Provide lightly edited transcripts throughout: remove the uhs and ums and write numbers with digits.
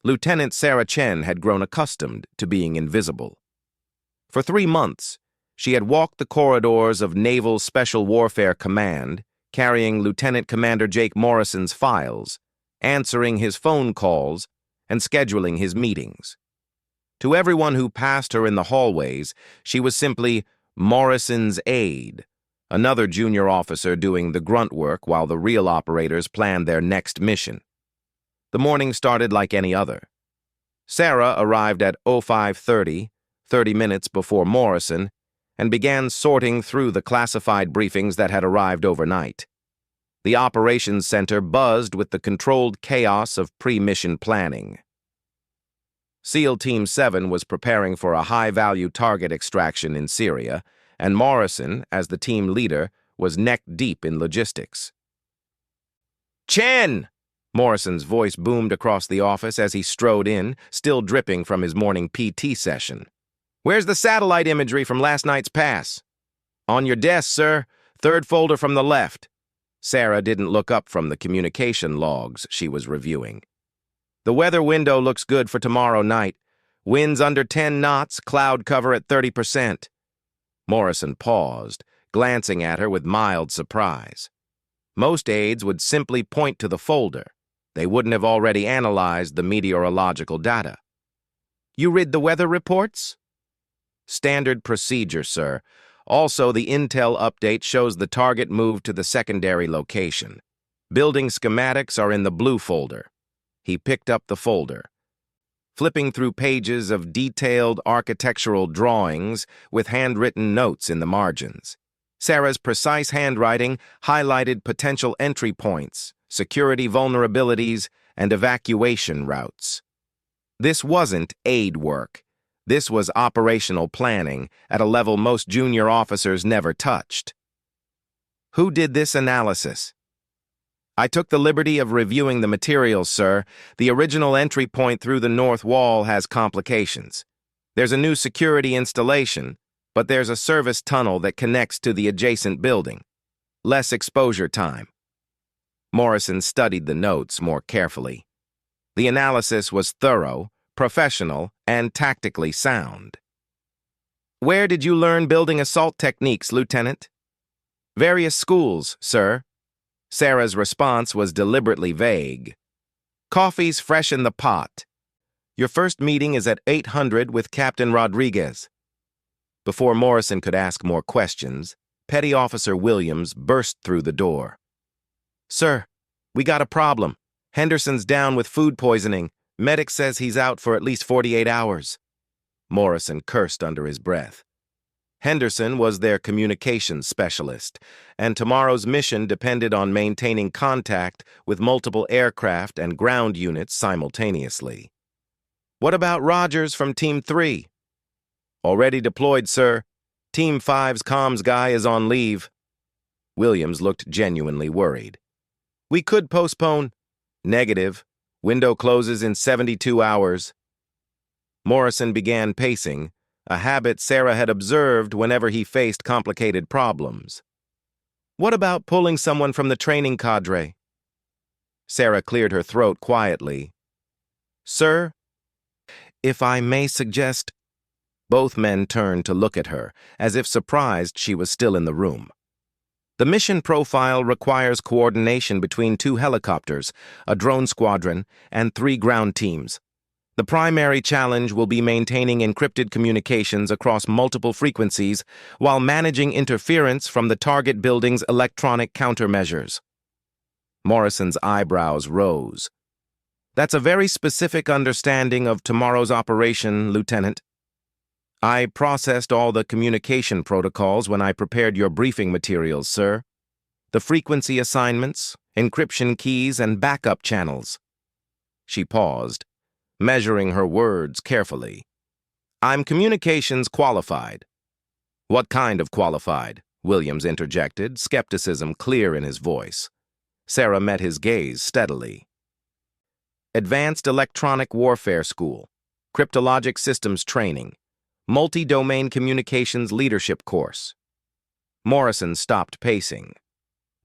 Lieutenant Sarah Chen had grown accustomed to being invisible. For 3 months, she had walked the corridors of Naval Special Warfare Command, carrying Lieutenant Commander Jake Morrison's files, answering his phone calls, and scheduling his meetings. To everyone who passed her in the hallways, she was simply Morrison's aide, another junior officer doing the grunt work while the real operators planned their next mission. The morning started like any other. Sarah arrived at 05:30, 30 minutes before Morrison, and began sorting through the classified briefings that had arrived overnight. The operations center buzzed with the controlled chaos of pre-mission planning. SEAL Team 7 was preparing for a high-value target extraction in Syria, and Morrison, as the team leader, was neck-deep in logistics. "Chen!" Morrison's voice boomed across the office as he strode in, still dripping from his morning PT session. "Where's the satellite imagery from last night's pass?" "On your desk, sir. 3rd folder from the left." Sarah didn't look up from the communication logs she was reviewing. "The weather window looks good for tomorrow night. Winds under 10 knots, cloud cover at 30%. Morrison paused, glancing at her with mild surprise. Most aides would simply point to the folder. They wouldn't have already analyzed the meteorological data. "You read the weather reports?" "Standard procedure, sir. Also, the intel update shows the target moved to the secondary location. Building schematics are in the blue folder." He picked up the folder, flipping through pages of detailed architectural drawings with handwritten notes in the margins. Sarah's precise handwriting highlighted potential entry points, security vulnerabilities, and evacuation routes. This wasn't aid work. This was operational planning at a level most junior officers never touched. "Who did this analysis?" "I took the liberty of reviewing the materials, sir. The original entry point through the north wall has complications. There's a new security installation, but there's a service tunnel that connects to the adjacent building. Less exposure time." Morrison studied the notes more carefully. The analysis was thorough, professional, and tactically sound. "Where did you learn building assault techniques, Lieutenant?" "Various schools, sir." Sarah's response was deliberately vague. "Coffee's fresh in the pot. Your first meeting is at 800 with Captain Rodriguez." Before Morrison could ask more questions, Petty Officer Williams burst through the door. "Sir, we got a problem. Henderson's down with food poisoning. Medic says he's out for at least 48 hours. Morrison cursed under his breath. Henderson was their communications specialist, and tomorrow's mission depended on maintaining contact with multiple aircraft and ground units simultaneously. "What about Rogers from Team 3? "Already deployed, sir. Team 5's comms guy is on leave." Williams looked genuinely worried. "We could postpone." "Negative. Window closes in 72 hours. Morrison began pacing, a habit Sarah had observed whenever he faced complicated problems. "What about pulling someone from the training cadre?" Sarah cleared her throat quietly. "Sir, if I may suggest—" Both men turned to look at her, as if surprised she was still in the room. "The mission profile requires coordination between 2 helicopters, a drone squadron, and 3 ground teams. The primary challenge will be maintaining encrypted communications across multiple frequencies while managing interference from the target building's electronic countermeasures." Morrison's eyebrows rose. "That's a very specific understanding of tomorrow's operation, Lieutenant. I processed all the communication protocols when I prepared your briefing materials, sir. The frequency assignments, encryption keys, and backup channels." She paused, measuring her words carefully. "I'm communications qualified." "What kind of qualified?" Williams interjected, skepticism clear in his voice. Sarah met his gaze steadily. "Advanced Electronic Warfare School, Cryptologic Systems Training, Multi-Domain Communications Leadership Course." Morrison stopped pacing.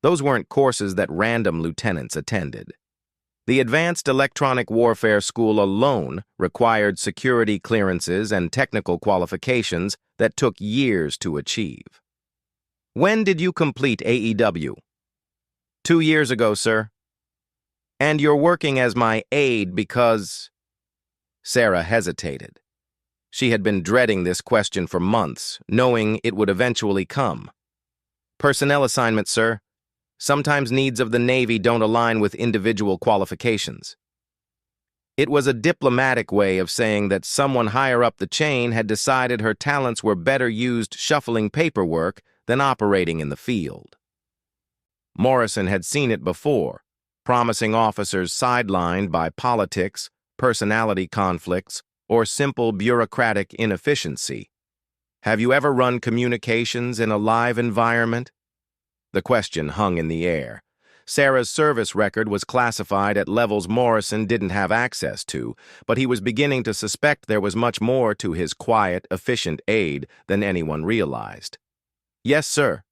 Those weren't courses that random lieutenants attended. The Advanced Electronic Warfare School alone required security clearances and technical qualifications that took years to achieve. When did you complete AEW? 2 years ago, sir. And you're working as my aide because... Sarah hesitated. She had been dreading this question for months, knowing it would eventually come. Personnel assignment, sir. Sometimes needs of the Navy don't align with individual qualifications. It was a diplomatic way of saying that someone higher up the chain had decided her talents were better used shuffling paperwork than operating in the field. Morrison had seen it before, promising officers sidelined by politics, personality conflicts, or simple bureaucratic inefficiency. Have you ever run communications in a live environment? The question hung in the air. Sarah's service record was classified at levels Morrison didn't have access to, but he was beginning to suspect there was much more to his quiet, efficient aide than anyone realized. Yes, sir.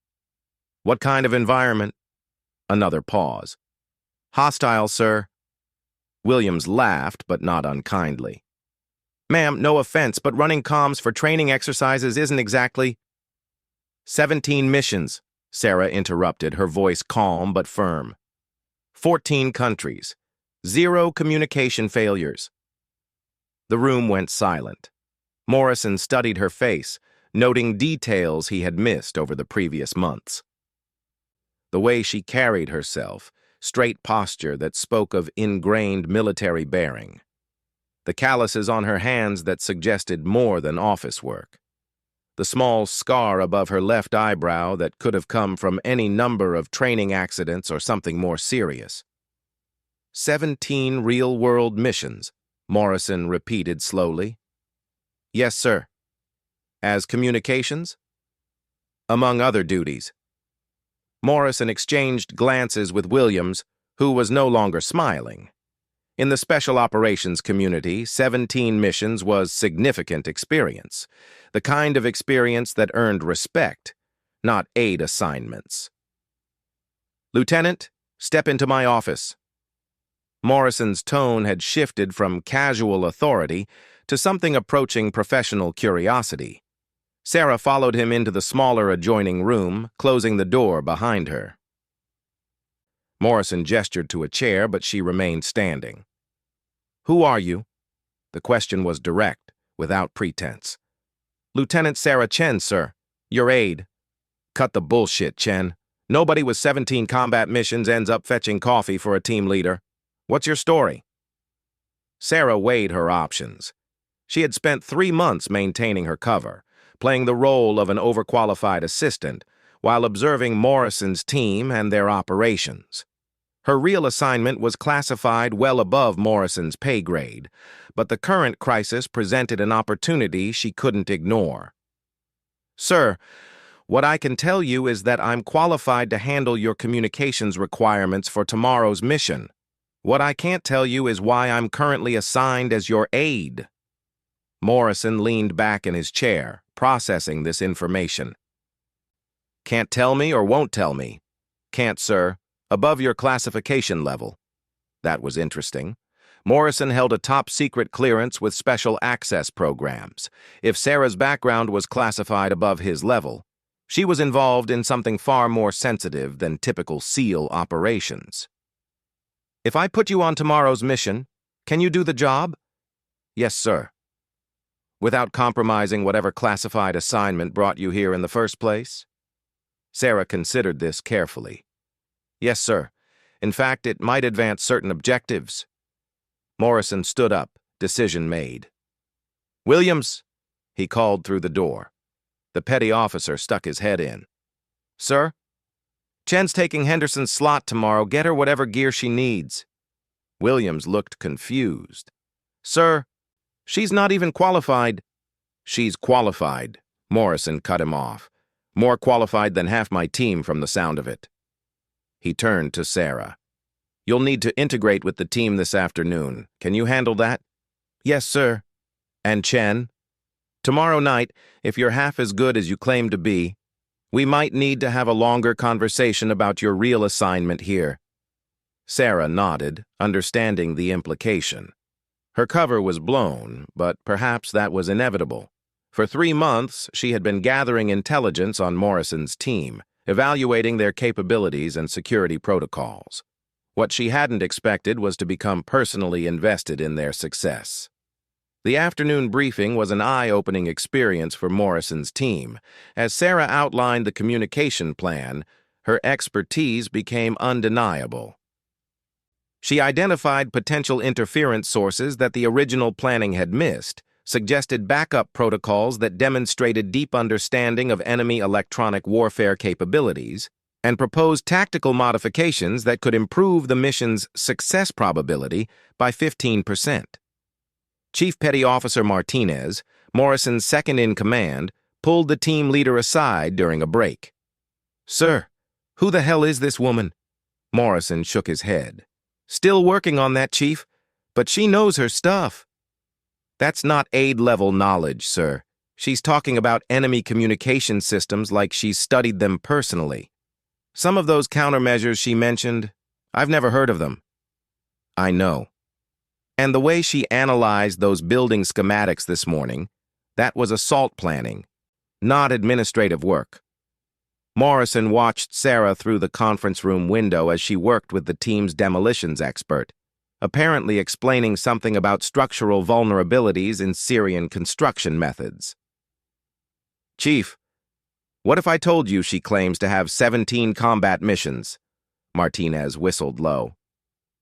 What kind of environment? Another pause. Hostile, sir. Williams laughed, but not unkindly. Ma'am, no offense, but running comms for training exercises isn't exactly... 17 missions, Sarah interrupted, her voice calm but firm. 14 countries. 0 communication failures. The room went silent. Morrison studied her face, noting details he had missed over the previous months. The way she carried herself, straight posture that spoke of ingrained military bearing. The calluses on her hands that suggested more than office work. The small scar above her left eyebrow that could have come from any number of training accidents or something more serious. 17 real-world missions, Morrison repeated slowly. Yes, sir. As communications? Among other duties. Morrison exchanged glances with Williams, who was no longer smiling. In the Special Operations community, 17 missions was significant experience, the kind of experience that earned respect, not aid assignments. Lieutenant, step into my office. Morrison's tone had shifted from casual authority to something approaching professional curiosity. Sarah followed him into the smaller adjoining room, closing the door behind her. Morrison gestured to a chair, but she remained standing. Who are you? The question was direct, without pretense. Lieutenant Sarah Chen, sir. Your aide. Cut the bullshit, Chen. Nobody with 17 combat missions ends up fetching coffee for a team leader. What's your story? Sarah weighed her options. She had spent 3 months maintaining her cover, playing the role of an overqualified assistant, while observing Morrison's team and their operations. Her real assignment was classified well above Morrison's pay grade, but the current crisis presented an opportunity she couldn't ignore. Sir, what I can tell you is that I'm qualified to handle your communications requirements for tomorrow's mission. What I can't tell you is why I'm currently assigned as your aide. Morrison leaned back in his chair, processing this information. Can't tell me or won't tell me? Can't, sir. Above your classification level. That was interesting. Morrison held a top-secret clearance with special access programs. If Sarah's background was classified above his level, she was involved in something far more sensitive than typical SEAL operations. If I put you on tomorrow's mission, can you do the job? Yes, sir. Without compromising whatever classified assignment brought you here in the first place? Sarah considered this carefully. Yes, sir. In fact, it might advance certain objectives. Morrison stood up, decision made. Williams, he called through the door. The petty officer stuck his head in. Sir? Chen's taking Henderson's slot tomorrow. Get her whatever gear she needs. Williams looked confused. Sir, she's not even qualified. She's qualified, Morrison cut him off. More qualified than half my team from the sound of it. He turned to Sarah. You'll need to integrate with the team this afternoon. Can you handle that? Yes, sir. And Chen? Tomorrow night, if you're half as good as you claim to be, we might need to have a longer conversation about your real assignment here. Sarah nodded, understanding the implication. Her cover was blown, but perhaps that was inevitable. For 3 months, she had been gathering intelligence on Morrison's team, evaluating their capabilities and security protocols. What she hadn't expected was to become personally invested in their success. The afternoon briefing was an eye-opening experience for Morrison's team. As Sarah outlined the communication plan, her expertise became undeniable. She identified potential interference sources that the original planning had missed, suggested backup protocols that demonstrated deep understanding of enemy electronic warfare capabilities, and proposed tactical modifications that could improve the mission's success probability by 15%. Chief Petty Officer Martinez, Morrison's second-in-command, pulled the team leader aside during a break. "Sir, who the hell is this woman?" Morrison shook his head. "Still working on that, Chief, but she knows her stuff." "That's not Aide-level knowledge, sir. She's talking about enemy communication systems like she's studied them personally. Some of those countermeasures she mentioned, I've never heard of them." "I know. And the way she analyzed those building schematics this morning, that was assault planning, not administrative work." Morrison watched Sarah through the conference room window as she worked with the team's demolitions expert, apparently explaining something about structural vulnerabilities in Syrian construction methods. "Chief, what if I told you she claims to have 17 combat missions?" Martinez whistled low.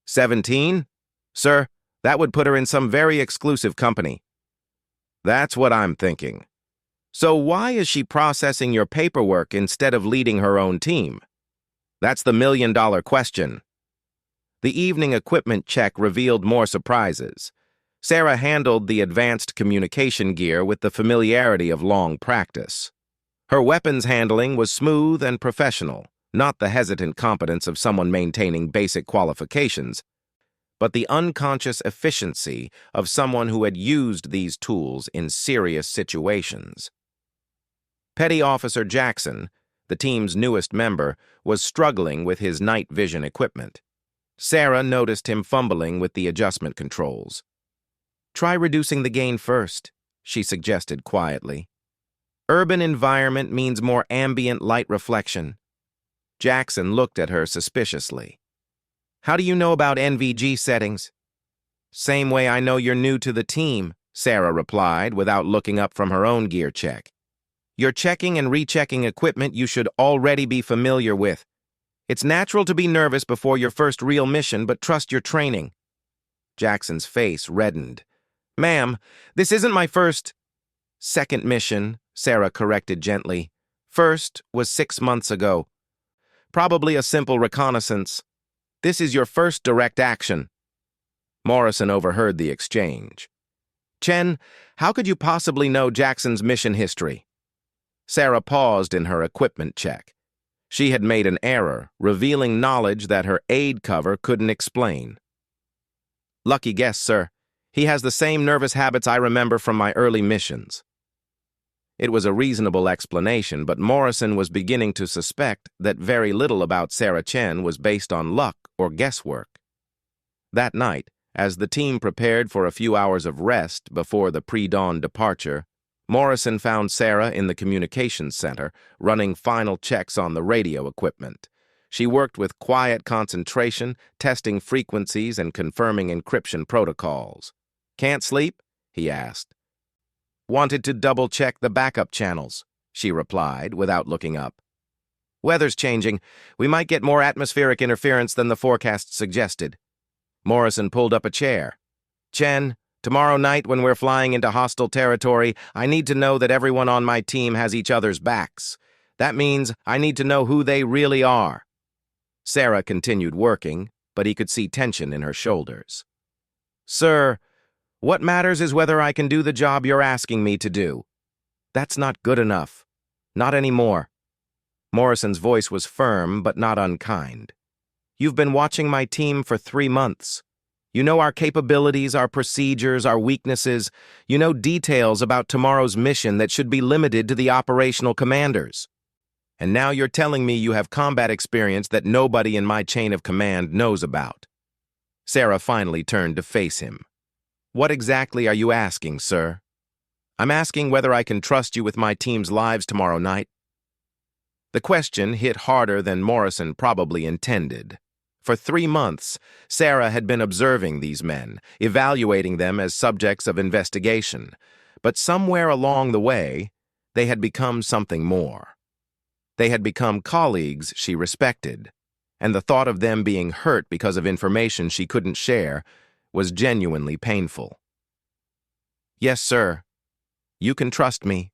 17? Sir, that would put her in some very exclusive company. "That's what I'm thinking. So why is she processing your paperwork instead of leading her own team? That's the million-dollar question." The evening equipment check revealed more surprises. Sarah handled the advanced communication gear with the familiarity of long practice. Her weapons handling was smooth and professional, not the hesitant competence of someone maintaining basic qualifications, but the unconscious efficiency of someone who had used these tools in serious situations. Petty Officer Jackson, the team's newest member, was struggling with his night vision equipment. Sarah noticed him fumbling with the adjustment controls. "Try reducing the gain first," she suggested quietly. "Urban environment means more ambient light reflection." Jackson looked at her suspiciously. "How do you know about NVG settings?" "Same way I know you're new to the team," Sarah replied without looking up from her own gear check. "You're checking and rechecking equipment you should already be familiar with. It's natural to be nervous before your first real mission, but trust your training." Jackson's face reddened. "Ma'am, this isn't my second mission," Sarah corrected gently. "First was 6 months ago. Probably a simple reconnaissance. This is your first direct action." Morrison overheard the exchange. "Chen, how could you possibly know Jackson's mission history?" Sarah paused in her equipment check. She had made an error, revealing knowledge that her aide cover couldn't explain. "Lucky guess, sir. He has the same nervous habits I remember from my early missions." It was a reasonable explanation, but Morrison was beginning to suspect that very little about Sarah Chen was based on luck or guesswork. That night, as the team prepared for a few hours of rest before the pre-dawn departure, Morrison found Sarah in the communications center, running final checks on the radio equipment. She worked with quiet concentration, testing frequencies and confirming encryption protocols. "Can't sleep?" he asked. "Wanted to double-check the backup channels," she replied without looking up. "Weather's changing. We might get more atmospheric interference than the forecast suggested." Morrison pulled up a chair. "Chen, tomorrow night when we're flying into hostile territory, I need to know that everyone on my team has each other's backs. That means I need to know who they really are." Sarah continued working, but he could see tension in her shoulders. "Sir, what matters is whether I can do the job you're asking me to do. That's not good enough. Not anymore." Morrison's voice was firm but not unkind. "You've been watching my team for 3 months. You know our capabilities, our procedures, our weaknesses. You know details about tomorrow's mission that should be limited to the operational commanders." And now you're telling me you have combat experience that nobody in my chain of command knows about. Sarah finally turned to face him. What exactly are you asking, sir? I'm asking whether I can trust you with my team's lives tomorrow night. The question hit harder than Morrison probably intended. For 3 months, Sarah had been observing these men, evaluating them as subjects of investigation. But somewhere along the way, they had become something more. They had become colleagues she respected, and the thought of them being hurt because of information she couldn't share was genuinely painful. Yes, sir. You can trust me.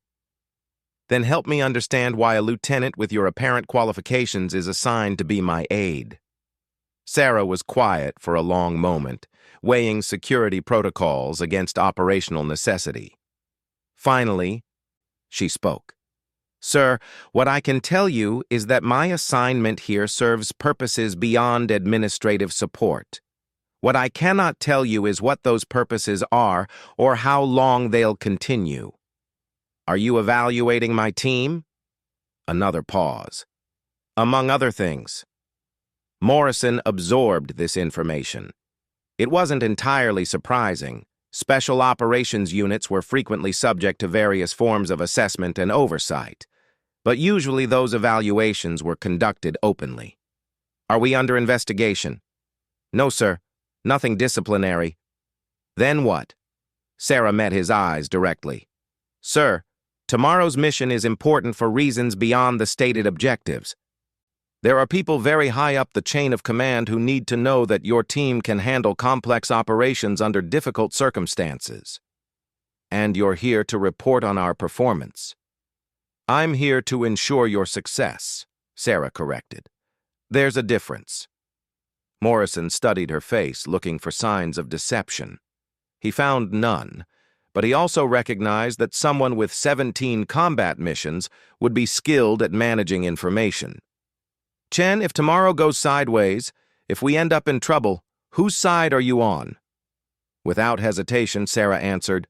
Then help me understand why a lieutenant with your apparent qualifications is assigned to be my aide. Sarah was quiet for a long moment, weighing security protocols against operational necessity. Finally, she spoke. Sir, what I can tell you is that my assignment here serves purposes beyond administrative support. What I cannot tell you is what those purposes are or how long they'll continue. Are you evaluating my team? Another pause. Among other things. Morrison absorbed this information. It wasn't entirely surprising. Special operations units were frequently subject to various forms of assessment and oversight, but usually those evaluations were conducted openly. Are we under investigation? No, sir. Nothing disciplinary. Then what? Sarah met his eyes directly. Sir, tomorrow's mission is important for reasons beyond the stated objectives. There are people very high up the chain of command who need to know that your team can handle complex operations under difficult circumstances. And you're here to report on our performance. I'm here to ensure your success, Sarah corrected. There's a difference. Morrison studied her face, looking for signs of deception. He found none, but he also recognized that someone with 17 combat missions would be skilled at managing information. Chen, if tomorrow goes sideways, if we end up in trouble, whose side are you on? Without hesitation, Sarah answered,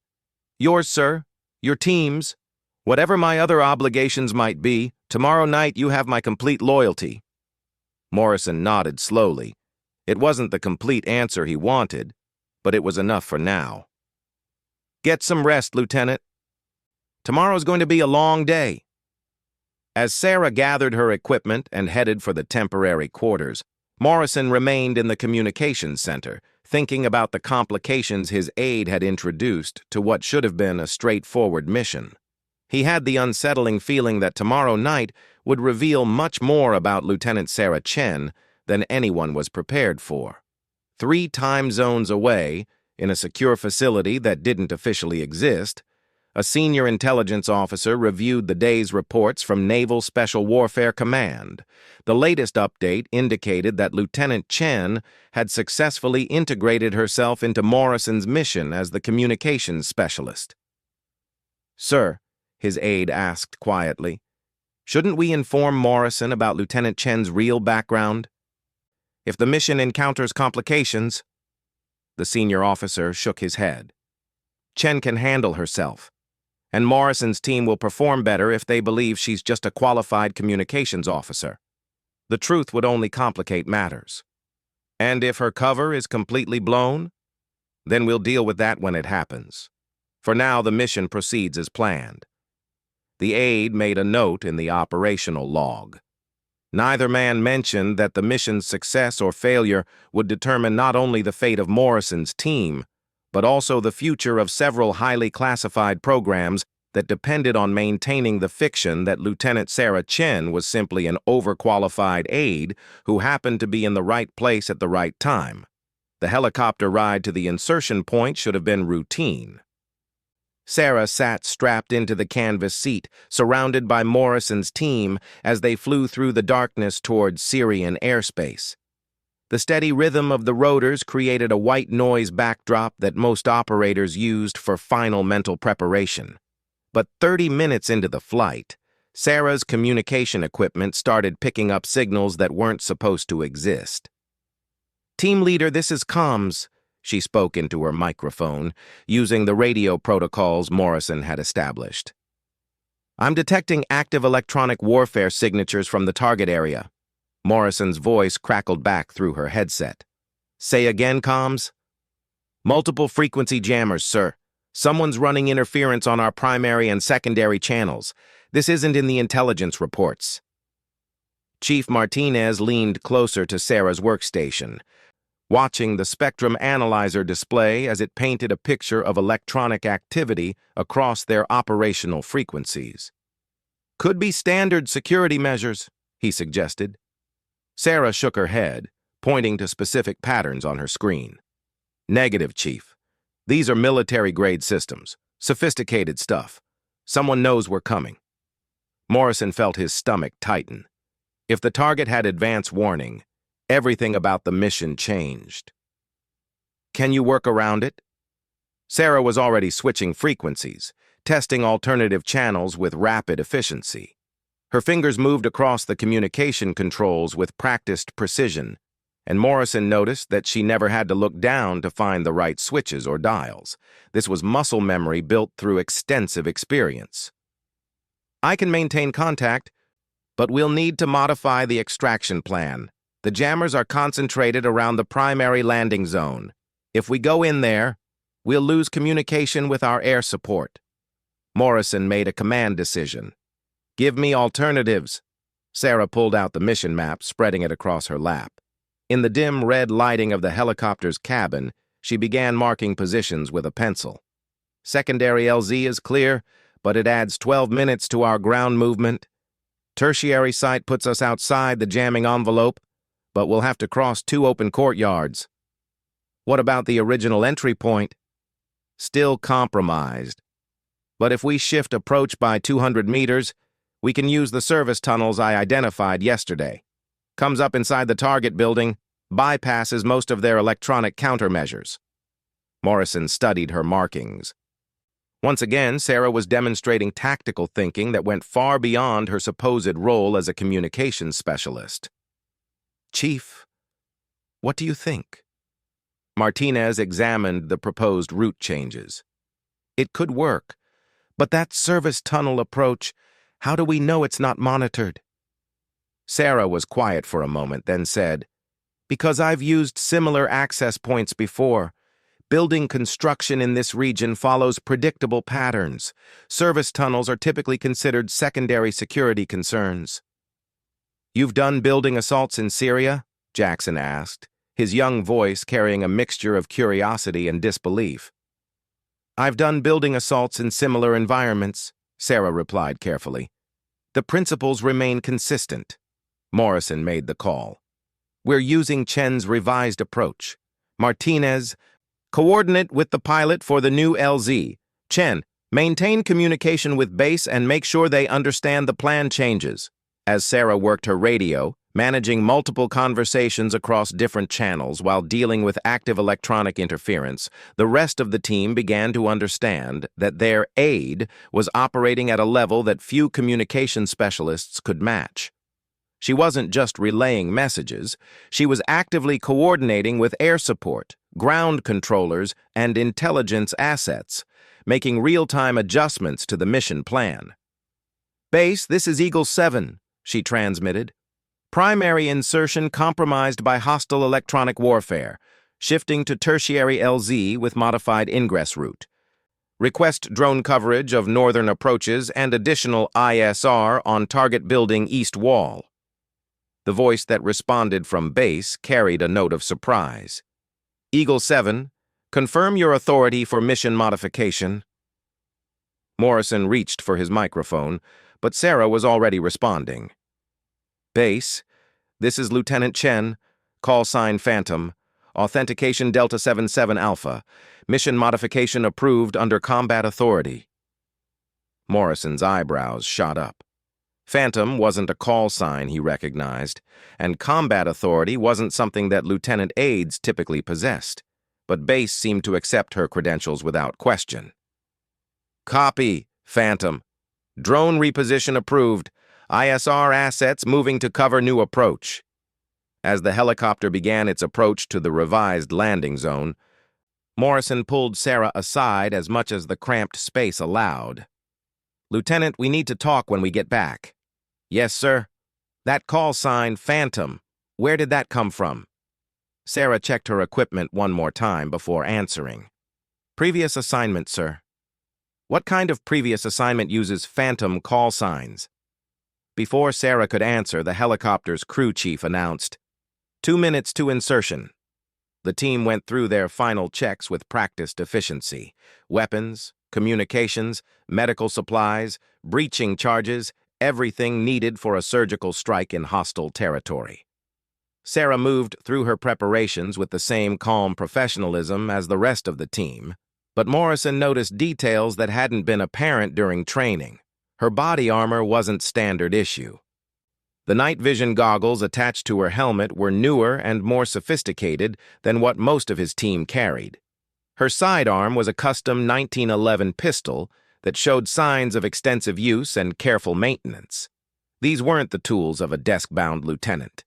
Yours, sir. Your team's. Whatever my other obligations might be, tomorrow night you have my complete loyalty. Morrison nodded slowly. It wasn't the complete answer he wanted, but it was enough for now. Get some rest, Lieutenant. Tomorrow's going to be a long day. As Sarah gathered her equipment and headed for the temporary quarters, Morrison remained in the communications center, thinking about the complications his aide had introduced to what should have been a straightforward mission. He had the unsettling feeling that tomorrow night would reveal much more about Lieutenant Sarah Chen than anyone was prepared for. 3 time zones away, in a secure facility that didn't officially exist, a senior intelligence officer reviewed the day's reports from Naval Special Warfare Command. The latest update indicated that Lieutenant Chen had successfully integrated herself into Morrison's mission as the communications specialist. Sir, his aide asked quietly, shouldn't we inform Morrison about Lieutenant Chen's real background? If the mission encounters complications, the senior officer shook his head. Chen can handle herself, and Morrison's team will perform better if they believe she's just a qualified communications officer. The truth would only complicate matters. And if her cover is completely blown, then we'll deal with that when it happens. For now, the mission proceeds as planned. The aide made a note in the operational log. Neither man mentioned that the mission's success or failure would determine not only the fate of Morrison's team, but also the future of several highly classified programs that depended on maintaining the fiction that Lieutenant Sarah Chen was simply an overqualified aide who happened to be in the right place at the right time. The helicopter ride to the insertion point should have been routine. Sarah sat strapped into the canvas seat, surrounded by Morrison's team as they flew through the darkness toward Syrian airspace. The steady rhythm of the rotors created a white noise backdrop that most operators used for final mental preparation. But 30 minutes into the flight, Sarah's communication equipment started picking up signals that weren't supposed to exist. Team leader, this is comms. She spoke into her microphone, using the radio protocols Morrison had established. I'm detecting active electronic warfare signatures from the target area. Morrison's voice crackled back through her headset. Say again, comms? Multiple frequency jammers, sir. Someone's running interference on our primary and secondary channels. This isn't in the intelligence reports. Chief Martinez leaned closer to Sarah's workstation, watching the spectrum analyzer display as it painted a picture of electronic activity across their operational frequencies. Could be standard security measures, he suggested. Sarah shook her head, pointing to specific patterns on her screen. Negative, Chief. These are military-grade systems, sophisticated stuff. Someone knows we're coming. Morrison felt his stomach tighten. If the target had advance warning, everything about the mission changed. Can you work around it? Sarah was already switching frequencies, testing alternative channels with rapid efficiency. Her fingers moved across the communication controls with practiced precision, and Morrison noticed that she never had to look down to find the right switches or dials. This was muscle memory built through extensive experience. I can maintain contact, but we'll need to modify the extraction plan. The jammers are concentrated around the primary landing zone. If we go in there, we'll lose communication with our air support. Morrison made a command decision. Give me alternatives. Sarah pulled out the mission map, spreading it across her lap. In the dim red lighting of the helicopter's cabin, she began marking positions with a pencil. Secondary LZ is clear, but it adds 12 minutes to our ground movement. Tertiary site puts us outside the jamming envelope, but we'll have to cross 2 open courtyards. What about the original entry point? Still compromised. But if we shift approach by 200 meters, we can use the service tunnels I identified yesterday. Comes up inside the target building, bypasses most of their electronic countermeasures. Morrison studied her markings. Once again, Sarah was demonstrating tactical thinking that went far beyond her supposed role as a communications specialist. Chief, what do you think? Martinez examined the proposed route changes. It could work, but that service tunnel approach, how do we know it's not monitored? Sarah was quiet for a moment, then said, Because I've used similar access points before. Building construction in this region follows predictable patterns. Service tunnels are typically considered secondary security concerns. You've done building assaults in Syria? Jackson asked, his young voice carrying a mixture of curiosity and disbelief. I've done building assaults in similar environments, Sarah replied carefully. The principles remain consistent. Morrison made the call. We're using Chen's revised approach. Martinez, coordinate with the pilot for the new LZ. Chen, maintain communication with base and make sure they understand the plan changes. As Sarah worked her radio, managing multiple conversations across different channels while dealing with active electronic interference, the rest of the team began to understand that their Aide was operating at a level that few communication specialists could match. She wasn't just relaying messages, she was actively coordinating with air support, ground controllers, and intelligence assets, making real-time adjustments to the mission plan. Base, this is Eagle 7, she transmitted. Primary insertion compromised by hostile electronic warfare, shifting to tertiary LZ with modified ingress route. Request drone coverage of northern approaches and additional ISR on target building east wall. The voice that responded from base carried a note of surprise. Eagle 7, confirm your authority for mission modification. Morrison reached for his microphone, but Sarah was already responding. Base, this is Lieutenant Chen, call sign Phantom, authentication Delta 77 Alpha, mission modification approved under combat authority. Morrison's eyebrows shot up. Phantom wasn't a call sign he recognized, and combat authority wasn't something that Lieutenant Aides typically possessed, but Base seemed to accept her credentials without question. Copy, Phantom. Drone reposition approved. ISR assets moving to cover new approach. As the helicopter began its approach to the revised landing zone, Morrison pulled Sarah aside as much as the cramped space allowed. Lieutenant, we need to talk when we get back. Yes, sir. That call sign, Phantom, where did that come from? Sarah checked her equipment one more time before answering. Previous assignment, sir. What kind of previous assignment uses Phantom call signs? Before Sarah could answer, the helicopter's crew chief announced, 2 minutes to insertion. The team went through their final checks with practiced efficiency. Weapons, communications, medical supplies, breaching charges, everything needed for a surgical strike in hostile territory. Sarah moved through her preparations with the same calm professionalism as the rest of the team, but Morrison noticed details that hadn't been apparent during training. Her body armor wasn't standard issue. The night vision goggles attached to her helmet were newer and more sophisticated than what most of his team carried. Her sidearm was a custom 1911 pistol that showed signs of extensive use and careful maintenance. These weren't the tools of a desk-bound lieutenant.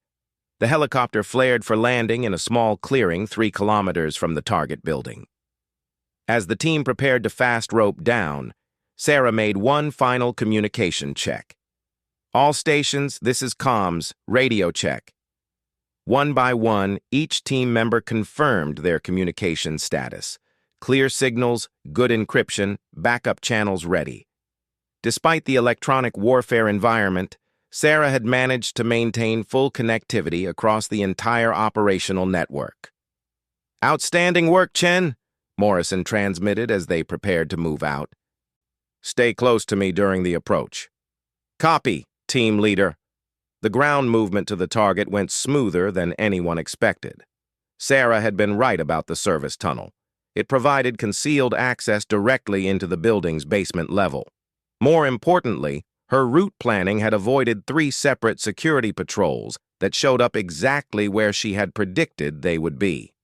The helicopter flared for landing in a small clearing 3 kilometers from the target building. As the team prepared to fast rope down, Sarah made one final communication check. All stations, this is comms, radio check. One by one, each team member confirmed their communication status. Clear signals, good encryption, backup channels ready. Despite the electronic warfare environment, Sarah had managed to maintain full connectivity across the entire operational network. Outstanding work, Chen, Morrison transmitted as they prepared to move out. Stay close to me during the approach. Copy, team leader. The ground movement to the target went smoother than anyone expected. Sarah had been right about the service tunnel. It provided concealed access directly into the building's basement level. More importantly, her route planning had avoided 3 separate security patrols that showed up exactly where she had predicted they would be.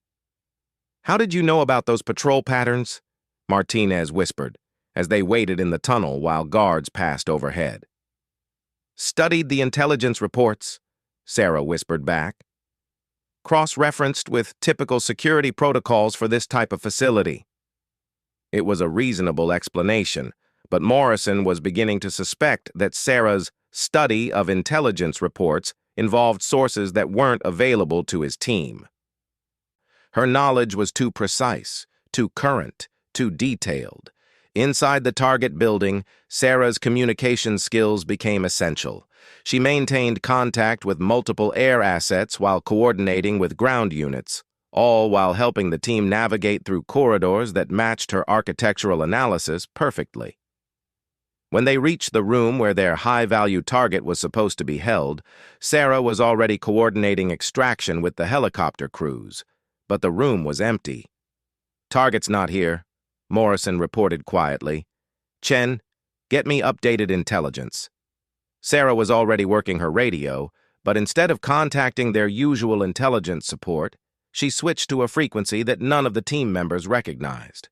How did you know about those patrol patterns? Martinez whispered, as they waited in the tunnel while guards passed overhead. Studied the intelligence reports, Sarah whispered back. Cross-referenced with typical security protocols for this type of facility. It was a reasonable explanation, but Morrison was beginning to suspect that Sarah's study of intelligence reports involved sources that weren't available to his team. Her knowledge was too precise, too current, too detailed. Inside the target building, Sarah's communication skills became essential. She maintained contact with multiple air assets while coordinating with ground units, all while helping the team navigate through corridors that matched her architectural analysis perfectly. When they reached the room where their high-value target was supposed to be held, Sarah was already coordinating extraction with the helicopter crews, but the room was empty. Target's not here, Morrison reported quietly. Chen, get me updated intelligence. Sarah was already working her radio, but instead of contacting their usual intelligence support, she switched to a frequency that none of the team members recognized.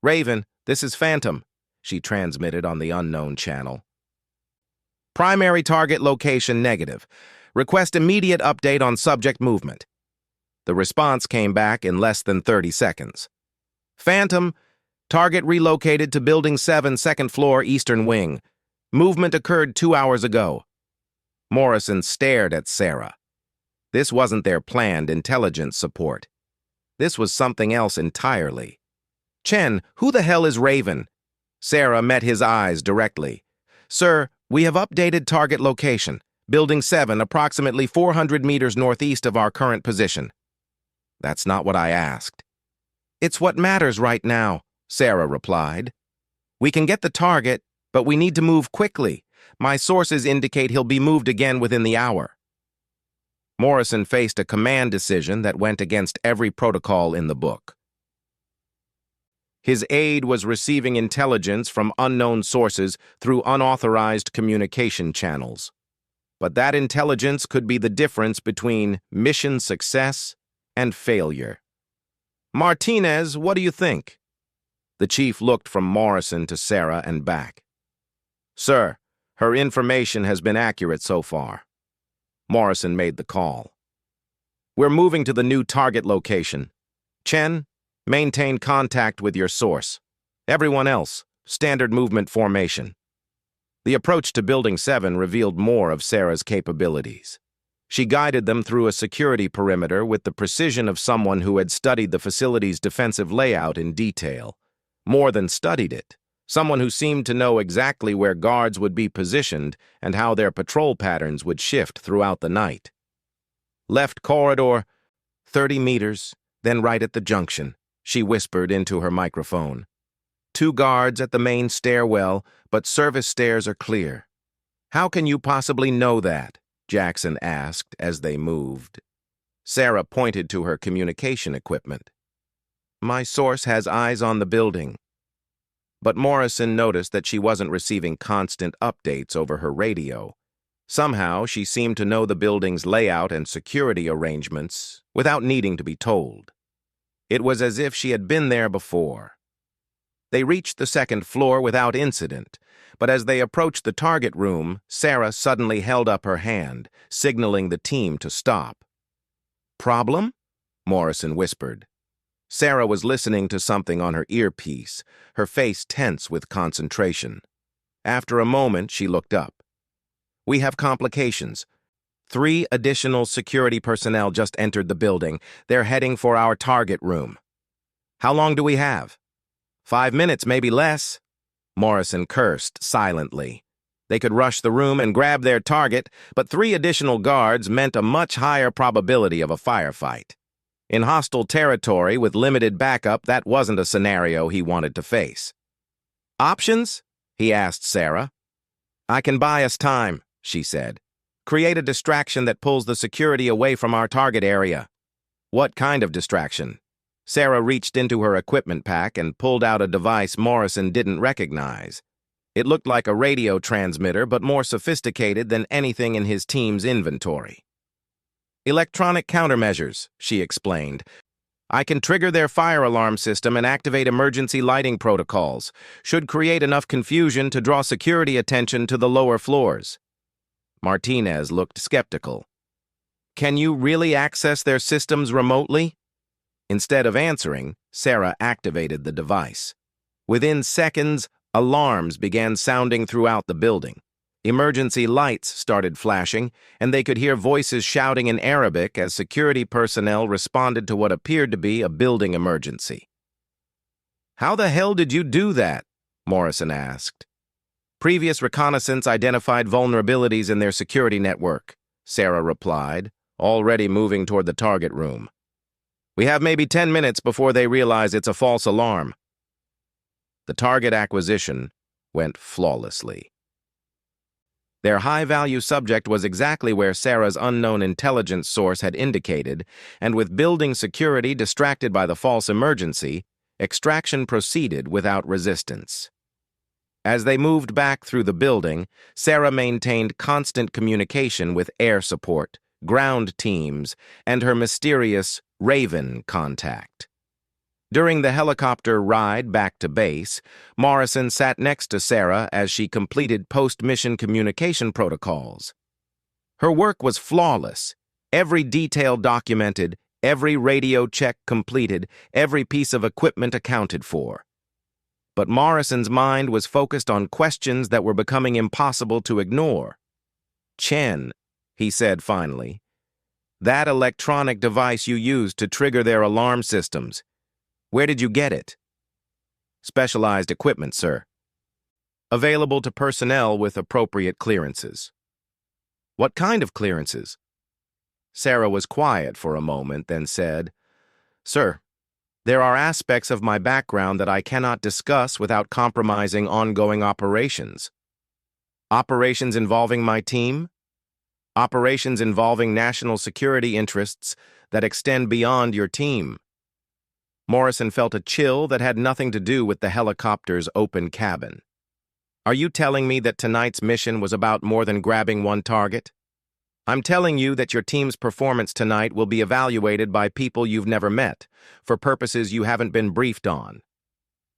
Raven, this is Phantom, she transmitted on the unknown channel. Primary target location negative. Request immediate update on subject movement. The response came back in less than 30 seconds. Phantom, target relocated to Building 7, second floor, eastern wing. Movement occurred 2 hours ago. Morrison stared at Sarah. This wasn't their planned intelligence support. This was something else entirely. Chen, who the hell is Raven? Sarah met his eyes directly. Sir, we have updated target location. Building 7, approximately 400 meters northeast of our current position. That's not what I asked. It's what matters right now, Sarah replied. We can get the target, but we need to move quickly. My sources indicate he'll be moved again within the hour. Morrison faced a command decision that went against every protocol in the book. His aide was receiving intelligence from unknown sources through unauthorized communication channels. But that intelligence could be the difference between mission success and failure. Martinez, what do you think? The chief looked from Morrison to Sarah and back. Sir, her information has been accurate so far. Morrison made the call. We're moving to the new target location. Chen, maintain contact with your source. Everyone else, standard movement formation. The approach to Building 7 revealed more of Sarah's capabilities. She guided them through a security perimeter with the precision of someone who had studied the facility's defensive layout in detail. More than studied it, someone who seemed to know exactly where guards would be positioned and how their patrol patterns would shift throughout the night. Left corridor, 30 meters, then right at the junction, she whispered into her microphone. 2 guards at the main stairwell, but service stairs are clear. How can you possibly know that? Jackson asked as they moved. Sarah pointed to her communication equipment. My source has eyes on the building. But Morrison noticed that she wasn't receiving constant updates over her radio. Somehow, she seemed to know the building's layout and security arrangements without needing to be told. It was as if she had been there before. They reached the 2nd floor without incident, but as they approached the target room, Sarah suddenly held up her hand, signaling the team to stop. Problem? Morrison whispered. Sarah was listening to something on her earpiece, her face tense with concentration. After a moment, she looked up. We have complications. 3 additional security personnel just entered the building. They're heading for our target room. How long do we have? 5 minutes, maybe less. Morrison cursed silently. They could rush the room and grab their target, but 3 additional guards meant a much higher probability of a firefight. In hostile territory with limited backup, that wasn't a scenario he wanted to face. Options? He asked Sarah. I can buy us time, she said. Create a distraction that pulls the security away from our target area. What kind of distraction? Sarah reached into her equipment pack and pulled out a device Morrison didn't recognize. It looked like a radio transmitter, but more sophisticated than anything in his team's inventory. Electronic countermeasures, she explained. I can trigger their fire alarm system and activate emergency lighting protocols. Should create enough confusion to draw security attention to the lower floors. Martinez looked skeptical. Can you really access their systems remotely? Instead of answering, Sarah activated the device. Within seconds, alarms began sounding throughout the building. Emergency lights started flashing, and they could hear voices shouting in Arabic as security personnel responded to what appeared to be a building emergency. How the hell did you do that? Morrison asked. Previous reconnaissance identified vulnerabilities in their security network, Sarah replied, already moving toward the target room. We have maybe 10 minutes before they realize it's a false alarm. The target acquisition went flawlessly. Their high-value subject was exactly where Sarah's unknown intelligence source had indicated, and with building security distracted by the false emergency, extraction proceeded without resistance. As they moved back through the building, Sarah maintained constant communication with air support, ground teams, and her mysterious Raven contact. During the helicopter ride back to base, Morrison sat next to Sarah as she completed post-mission communication protocols. Her work was flawless, every detail documented, every radio check completed, every piece of equipment accounted for. But Morrison's mind was focused on questions that were becoming impossible to ignore. Chen, he said finally, that electronic device you used to trigger their alarm systems, where did you get it? Specialized equipment, sir. Available to personnel with appropriate clearances. What kind of clearances? Sarah was quiet for a moment, then said, Sir, there are aspects of my background that I cannot discuss without compromising ongoing operations. Operations involving my team? Operations involving national security interests that extend beyond your team. Morrison felt a chill that had nothing to do with the helicopter's open cabin. Are you telling me that tonight's mission was about more than grabbing one target? I'm telling you that your team's performance tonight will be evaluated by people you've never met, for purposes you haven't been briefed on.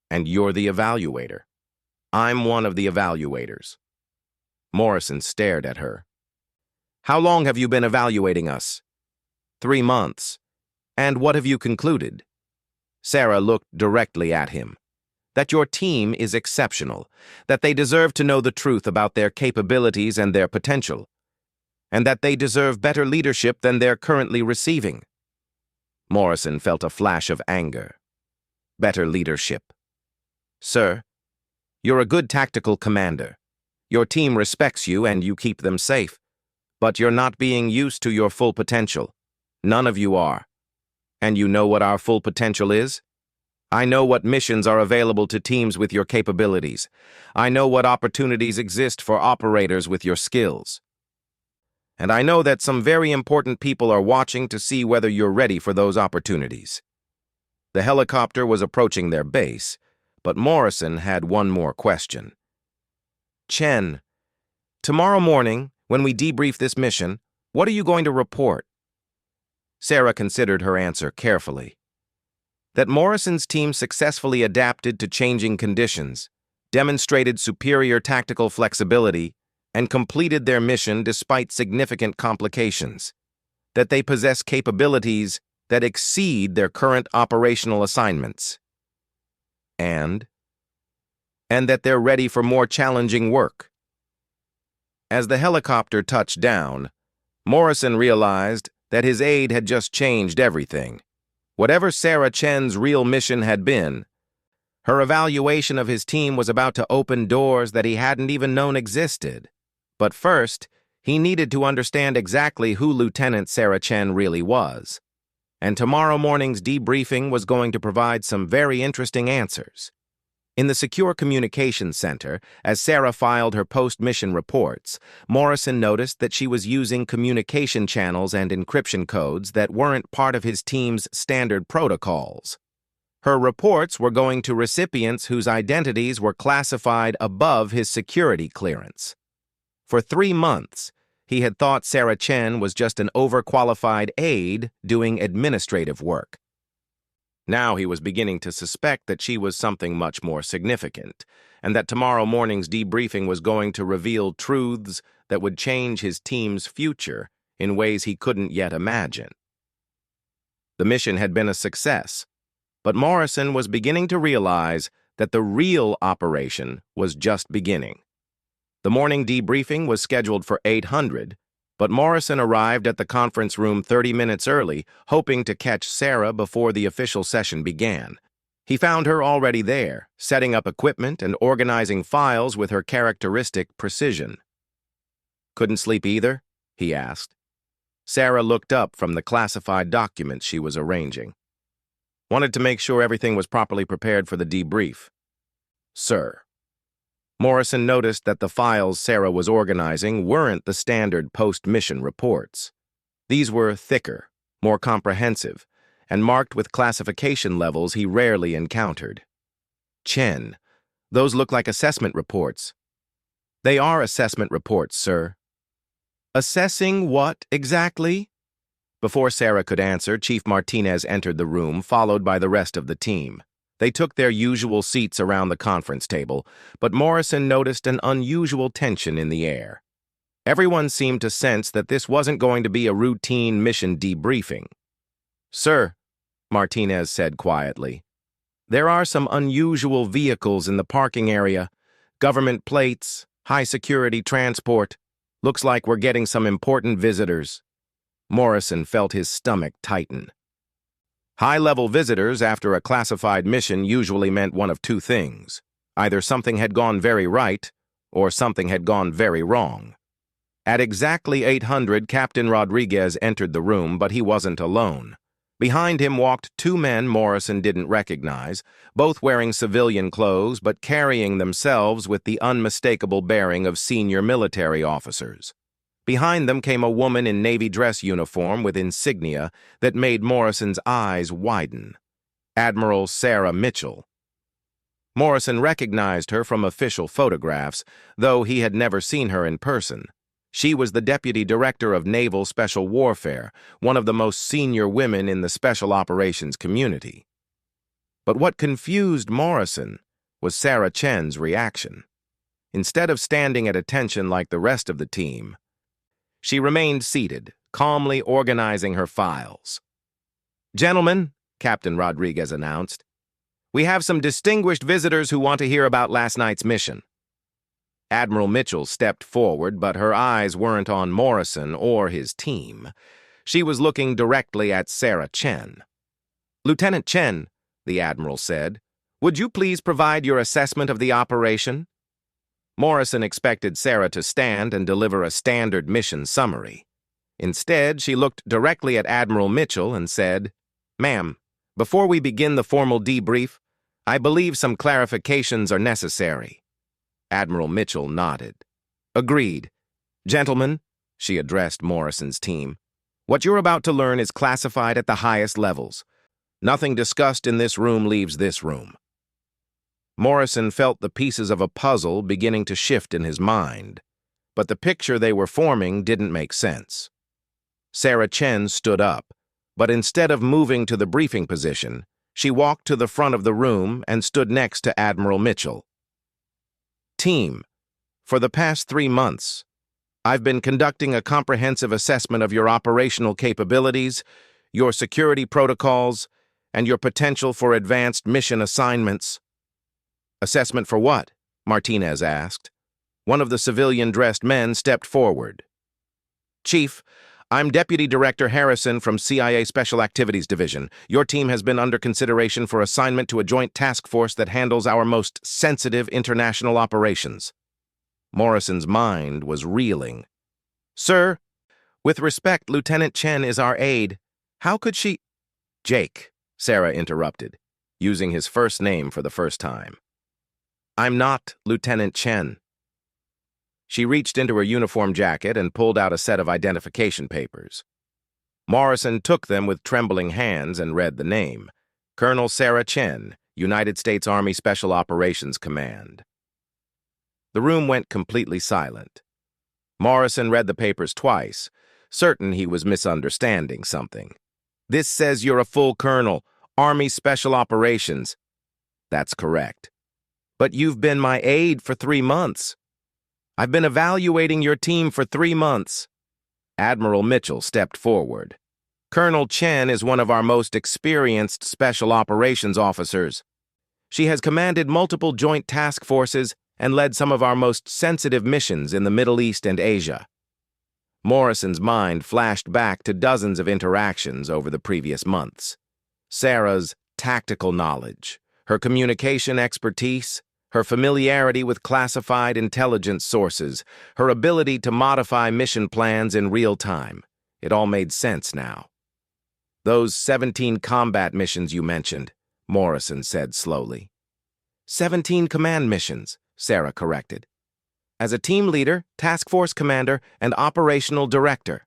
And you're the evaluator. I'm one of the evaluators. Morrison stared at her. How long have you been evaluating us? 3 months. And what have you concluded? Sarah looked directly at him. that your team is exceptional, that they deserve to know the truth about their capabilities and their potential, and that they deserve better leadership than they're currently receiving. Morrison felt a flash of anger. Better leadership. Sir, you're a good tactical commander. Your team respects you and you keep them safe, but you're not being used to your full potential. None of you are. And you know what our full potential is? I know what missions are available to teams with your capabilities. I know what opportunities exist for operators with your skills. And I know that some very important people are watching to see whether you're ready for those opportunities. The helicopter was approaching their base, but Morrison had one more question. Chen, tomorrow morning, when we debrief this mission, what are you going to report? Sarah considered her answer carefully. That Morrison's team successfully adapted to changing conditions, demonstrated superior tactical flexibility, and completed their mission despite significant complications. That they possess capabilities that exceed their current operational assignments. And that they're ready for more challenging work. As the helicopter touched down, Morrison realized that his aide had just changed everything. Whatever Sarah Chen's real mission had been, her evaluation of his team was about to open doors that he hadn't even known existed. But first, he needed to understand exactly who Lieutenant Sarah Chen really was. And tomorrow morning's debriefing was going to provide some very interesting answers. In the Secure Communications Center, as Sarah filed her post-mission reports, Morrison noticed that she was using communication channels and encryption codes that weren't part of his team's standard protocols. Her reports were going to recipients whose identities were classified above his security clearance. For 3 months, he had thought Sarah Chen was just an overqualified aide doing administrative work. Now he was beginning to suspect that she was something much more significant, and that tomorrow morning's debriefing was going to reveal truths that would change his team's future in ways he couldn't yet imagine. The mission had been a success, but Morrison was beginning to realize that the real operation was just beginning. The morning debriefing was scheduled for 800, but Morrison arrived at the conference room 30 minutes early, hoping to catch Sarah before the official session began. He found her already there, setting up equipment and organizing files with her characteristic precision. Couldn't sleep either? He asked. Sarah looked up from the classified documents she was arranging. Wanted to make sure everything was properly prepared for the debrief. Sir. Morrison noticed that the files Sarah was organizing weren't the standard post-mission reports. These were thicker, more comprehensive, and marked with classification levels he rarely encountered. Chen, those look like assessment reports. They are assessment reports, sir. Assessing what exactly? Before Sarah could answer, Chief Martinez entered the room, followed by the rest of the team. They took their usual seats around the conference table, but Morrison noticed an unusual tension in the air. Everyone seemed to sense that this wasn't going to be a routine mission debriefing. Sir, Martinez said quietly, there are some unusual vehicles in the parking area, government plates, high-security transport. Looks like we're getting some important visitors. Morrison felt his stomach tighten. High-level visitors after a classified mission usually meant one of two things. Either something had gone very right, or something had gone very wrong. At exactly 800, Captain Rodriguez entered the room, but he wasn't alone. Behind him walked 2 men Morrison didn't recognize, both wearing civilian clothes but carrying themselves with the unmistakable bearing of senior military officers. Behind them came a woman in Navy dress uniform with insignia that made Morrison's eyes widen. Admiral Sarah Mitchell. Morrison recognized her from official photographs, though he had never seen her in person. She was the Deputy Director of Naval Special Warfare, one of the most senior women in the Special Operations community. But what confused Morrison was Sarah Chen's reaction. Instead of standing at attention like the rest of the team, she remained seated, calmly organizing her files. Gentlemen, Captain Rodriguez announced, We have some distinguished visitors who want to hear about last night's mission. Admiral Mitchell stepped forward, but her eyes weren't on Morrison or his team. She was looking directly at Sarah Chen. "Lieutenant Chen," the Admiral said, "would you please provide your assessment of the operation?" Morrison expected Sarah to stand and deliver a standard mission summary. Instead, she looked directly at Admiral Mitchell and said, "Ma'am, before we begin the formal debrief, I believe some clarifications are necessary." Admiral Mitchell nodded. "Agreed. Gentlemen," she addressed Morrison's team, "what you're about to learn is classified at the highest levels. Nothing discussed in this room leaves this room." Morrison felt the pieces of a puzzle beginning to shift in his mind, but the picture they were forming didn't make sense. Sarah Chen stood up, but instead of moving to the briefing position, she walked to the front of the room and stood next to Admiral Mitchell. "Team, for the past 3 months, I've been conducting a comprehensive assessment of your operational capabilities, your security protocols, and your potential for advanced mission assignments." "Assessment for what?" Martinez asked. One of the civilian-dressed men stepped forward. "Chief, I'm Deputy Director Harrison from CIA Special Activities Division. Your team has been under consideration for assignment to a joint task force that handles our most sensitive international operations." Morrison's mind was reeling. "Sir, with respect, Lieutenant Chen is our aide. How could she—" "Jake," Sarah interrupted, using his first name for the first time. "I'm not Lieutenant Chen." She reached into her uniform jacket and pulled out a set of identification papers. Morrison took them with trembling hands and read the name: Colonel Sarah Chen, United States Army Special Operations Command. The room went completely silent. Morrison read the papers twice, certain he was misunderstanding something. "This says you're a full colonel, Army Special Operations." "That's correct. But you've been my aide for 3 months. I've been evaluating your team for 3 months. Admiral Mitchell stepped forward. "Colonel Chen is one of our most experienced special operations officers. She has commanded multiple joint task forces and led some of our most sensitive missions in the Middle East and Asia." Morrison's mind flashed back to dozens of interactions over the previous months. Sarah's tactical knowledge, her communication expertise, her familiarity with classified intelligence sources, her ability to modify mission plans in real time. It all made sense now. "Those 17 combat missions you mentioned," Morrison said slowly. 17 command missions, Sarah corrected. "As a team leader, task force commander, and operational director."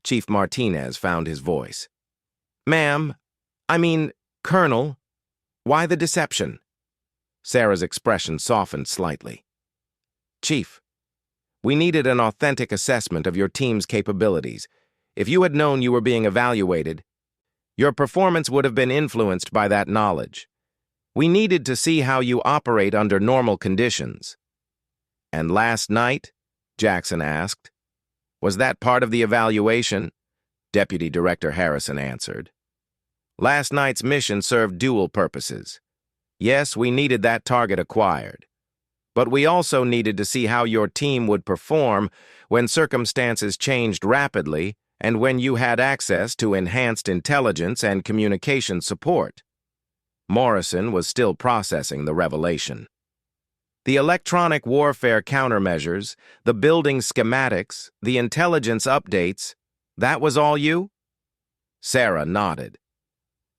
Chief Martinez found his voice. Colonel, why the deception?" Sarah's expression softened slightly. "Chief, we needed an authentic assessment of your team's capabilities. If you had known you were being evaluated, your performance would have been influenced by that knowledge. We needed to see how you operate under normal conditions." "And last night?" Jackson asked. "Was that part of the evaluation?" Deputy Director Harrison answered. "Last night's mission served dual purposes. Yes, we needed that target acquired. But we also needed to see how your team would perform when circumstances changed rapidly and when you had access to enhanced intelligence and communication support." Morrison was still processing the revelation. "The electronic warfare countermeasures, the building schematics, the intelligence updates, that was all you?" Sarah nodded.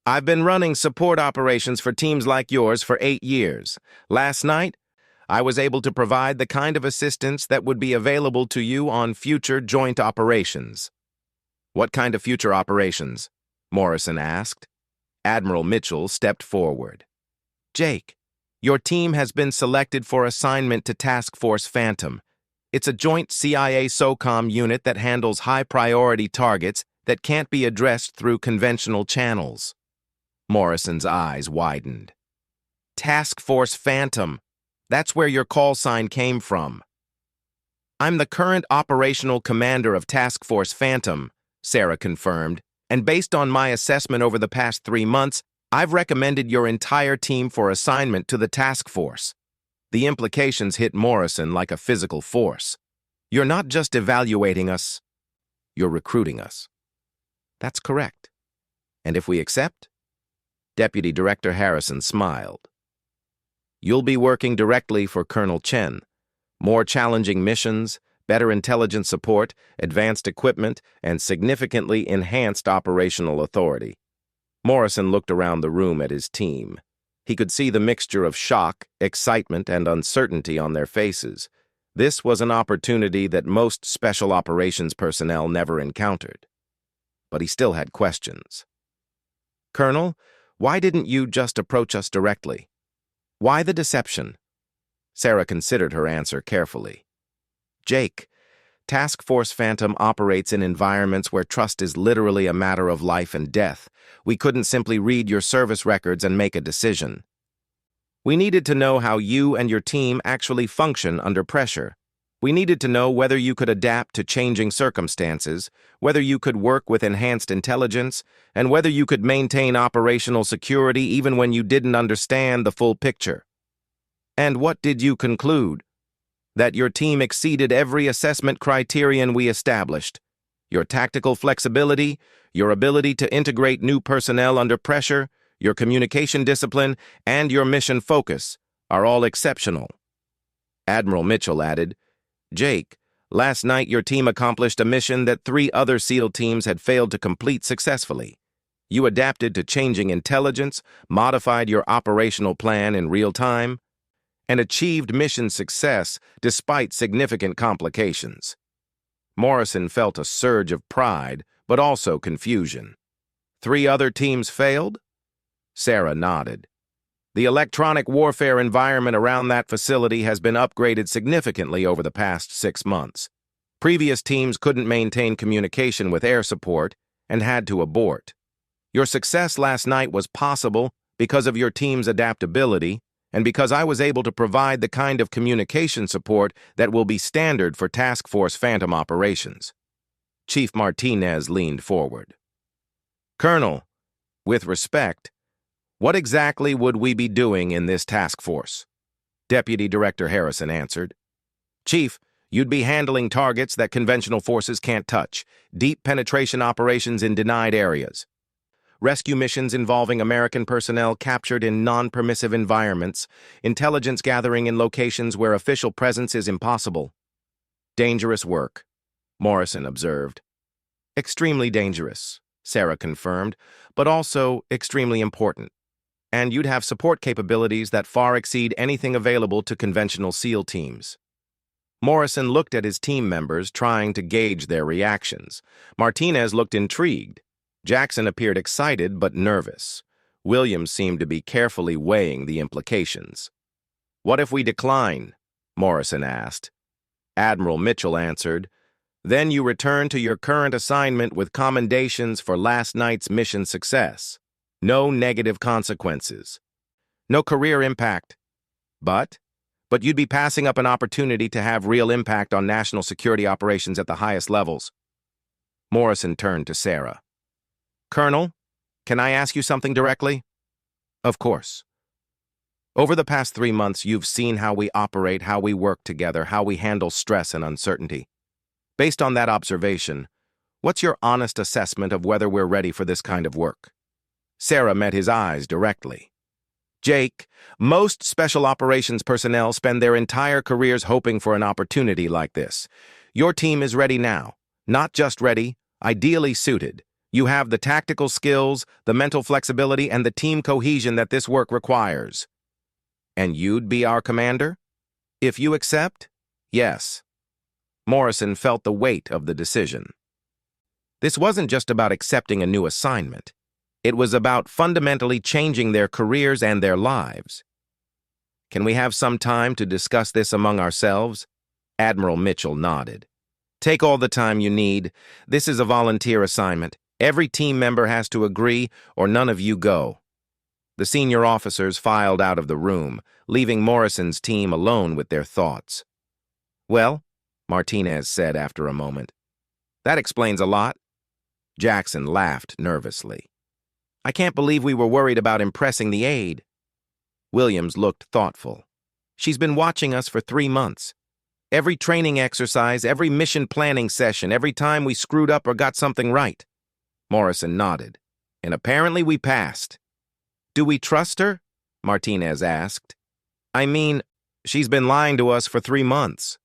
"I've been running support operations for teams like yours for 8 years. Last night, I was able to provide the kind of assistance that would be available to you on future joint operations." "What kind of future operations?" Morrison asked. Admiral Mitchell stepped forward. "Jake, your team has been selected for assignment to Task Force Phantom. It's a joint CIA SOCOM unit that handles high-priority targets that can't be addressed through conventional channels." Morrison's eyes widened. "Task Force Phantom. That's where your call sign came from." "I'm the current operational commander of Task Force Phantom," Sarah confirmed, "and based on my assessment over the past 3 months, I've recommended your entire team for assignment to the task force. The implications hit Morrison like a physical force. You're not just evaluating us, you're recruiting us. That's correct. And if we accept? Deputy Director Harrison smiled. You'll be working directly for Colonel Chen. More challenging missions, better intelligence support, advanced equipment, and significantly enhanced operational authority. Morrison looked around the room at his team. He could see the mixture of shock, excitement, and uncertainty on their faces. This was an opportunity that most special operations personnel never encountered. But he still had questions. Colonel, why didn't you just approach us directly? Why the deception? Sarah considered her answer carefully. Jake, Task Force Phantom operates in environments where trust is literally a matter of life and death. We couldn't simply read your service records and make a decision. We needed to know how you and your team actually function under pressure. We needed to know whether you could adapt to changing circumstances, whether you could work with enhanced intelligence, and whether you could maintain operational security even when you didn't understand the full picture. And what did you conclude? That your team exceeded every assessment criterion we established. Your tactical flexibility, your ability to integrate new personnel under pressure, your communication discipline, and your mission focus are all exceptional. Admiral Mitchell added, Jake, last night your team accomplished a mission that 3 other SEAL teams had failed to complete successfully. You adapted to changing intelligence, modified your operational plan in real time, and achieved mission success despite significant complications. Morrison felt a surge of pride, but also confusion. 3 other teams failed? Sarah nodded. The electronic warfare environment around that facility has been upgraded significantly over the past 6 months. Previous teams couldn't maintain communication with air support and had to abort. Your success last night was possible because of your team's adaptability and because I was able to provide the kind of communication support that will be standard for Task Force Phantom operations. Chief Martinez leaned forward. Colonel, with respect, what exactly would we be doing in this task force? Deputy Director Harrison answered. Chief, you'd be handling targets that conventional forces can't touch, deep penetration operations in denied areas, rescue missions involving American personnel captured in non-permissive environments, intelligence gathering in locations where official presence is impossible. Dangerous work, Morrison observed. Extremely dangerous, Sarah confirmed, but also extremely important. And you'd have support capabilities that far exceed anything available to conventional SEAL teams. Morrison looked at his team members, trying to gauge their reactions. Martinez looked intrigued. Jackson appeared excited but nervous. Williams seemed to be carefully weighing the implications. What if we decline? Morrison asked. Admiral Mitchell answered, Then you return to your current assignment with commendations for last night's mission success. No negative consequences. No career impact. But you'd be passing up an opportunity to have real impact on national security operations at the highest levels. Morrison turned to Sarah. Colonel, can I ask you something directly? Of course. Over the past 3 months, you've seen how we operate, how we work together, how we handle stress and uncertainty. Based on that observation, what's your honest assessment of whether we're ready for this kind of work? Sarah met his eyes directly. Jake, most special operations personnel spend their entire careers hoping for an opportunity like this. Your team is ready now. Not just ready, ideally suited. You have the tactical skills, the mental flexibility, and the team cohesion that this work requires. And you'd be our commander? If you accept? Yes. Morrison felt the weight of the decision. This wasn't just about accepting a new assignment. It was about fundamentally changing their careers and their lives. Can we have some time to discuss this among ourselves? Admiral Mitchell nodded. Take all the time you need. This is a volunteer assignment. Every team member has to agree, or none of you go. The senior officers filed out of the room, leaving Morrison's team alone with their thoughts. Well, Martinez said after a moment. That explains a lot. Jackson laughed nervously. I can't believe we were worried about impressing the aide. Williams looked thoughtful. She's been watching us for 3 months. Every training exercise, every mission planning session, every time we screwed up or got something right. Morrison nodded. And apparently we passed. Do we trust her? Martinez asked. I mean, she's been lying to us for 3 months.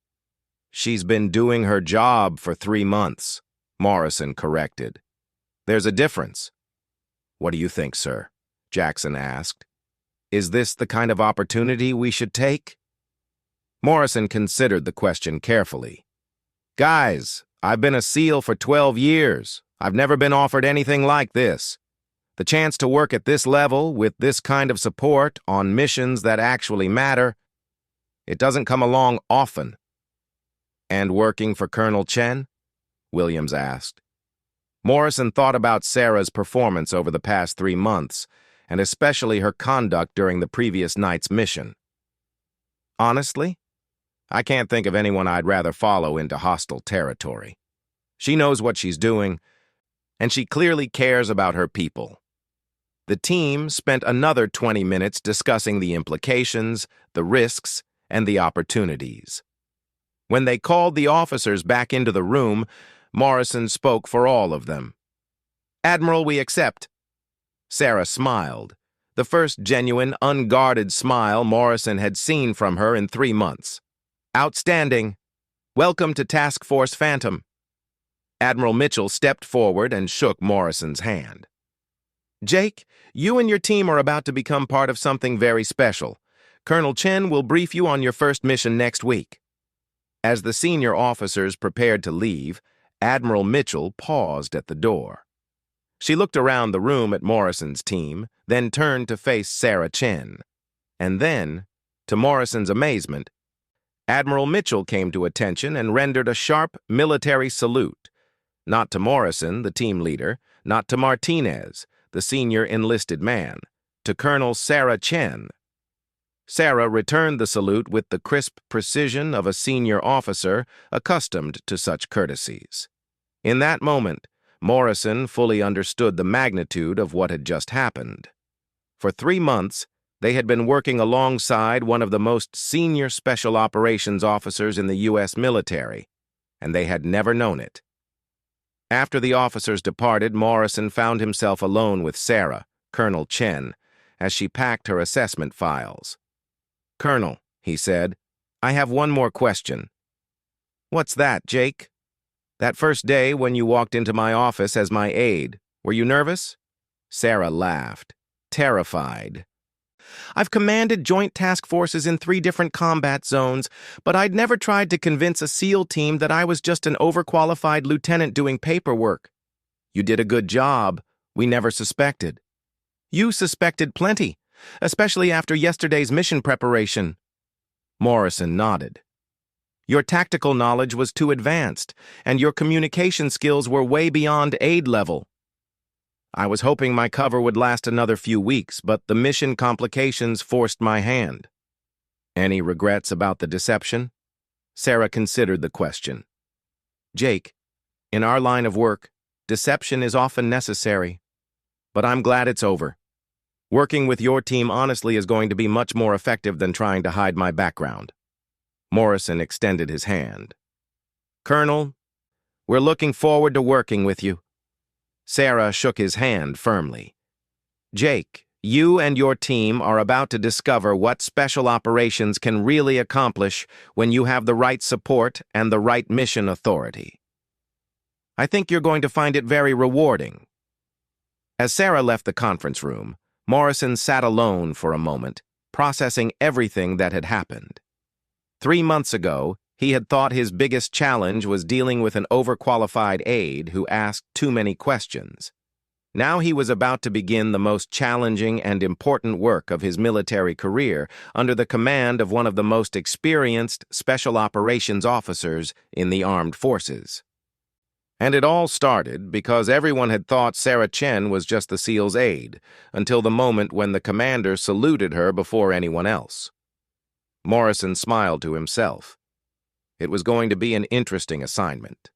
She's been doing her job for 3 months, Morrison corrected. There's a difference. What do you think, sir? Jackson asked. Is this the kind of opportunity we should take? Morrison considered the question carefully. Guys, I've been a SEAL for 12 years. I've never been offered anything like this. The chance to work at this level, with this kind of support, on missions that actually matter, it doesn't come along often. And working for Colonel Chen? Williams asked. Morrison thought about Sarah's performance over the past 3 months, and especially her conduct during the previous night's mission. Honestly, I can't think of anyone I'd rather follow into hostile territory. She knows what she's doing, and she clearly cares about her people. The team spent another 20 minutes discussing the implications, the risks, and the opportunities. When they called the officers back into the room, Morrison spoke for all of them. Admiral, we accept. Sarah smiled, the first genuine, unguarded smile Morrison had seen from her in 3 months. Outstanding. Welcome to Task Force Phantom. Admiral Mitchell stepped forward and shook Morrison's hand. Jake, you and your team are about to become part of something very special. Colonel Chen will brief you on your first mission next week. As the senior officers prepared to leave, Admiral Mitchell paused at the door. She looked around the room at Morrison's team, then turned to face Sarah Chen. And then, to Morrison's amazement, Admiral Mitchell came to attention and rendered a sharp military salute. Not to Morrison, the team leader, not to Martinez, the senior enlisted man, to Colonel Sarah Chen. Sarah returned the salute with the crisp precision of a senior officer accustomed to such courtesies. In that moment, Morrison fully understood the magnitude of what had just happened. For 3 months, they had been working alongside one of the most senior special operations officers in the U.S. military, and they had never known it. After the officers departed, Morrison found himself alone with Sarah, Colonel Chen, as she packed her assessment files. Colonel, he said, I have one more question. What's that, Jake? That first day when you walked into my office as my aide, were you nervous? Sarah laughed, terrified. I've commanded joint task forces in 3 different combat zones, but I'd never tried to convince a SEAL team that I was just an overqualified lieutenant doing paperwork. You did a good job. We never suspected. You suspected plenty, especially after yesterday's mission preparation. Morrison nodded. Your tactical knowledge was too advanced, and your communication skills were way beyond aide level. I was hoping my cover would last another few weeks, but the mission complications forced my hand. Any regrets about the deception? Sarah considered the question. Jake, in our line of work, deception is often necessary. But I'm glad it's over. Working with your team honestly is going to be much more effective than trying to hide my background. Morrison extended his hand. Colonel, we're looking forward to working with you. Sarah shook his hand firmly. Jake, you and your team are about to discover what special operations can really accomplish when you have the right support and the right mission authority. I think you're going to find it very rewarding. As Sarah left the conference room, Morrison sat alone for a moment, processing everything that had happened. 3 months ago, he had thought his biggest challenge was dealing with an overqualified aide who asked too many questions. Now he was about to begin the most challenging and important work of his military career under the command of one of the most experienced special operations officers in the armed forces. And it all started because everyone had thought Sarah Chen was just the SEAL's aide, until the moment when the commander saluted her before anyone else. Morrison smiled to himself. It was going to be an interesting assignment.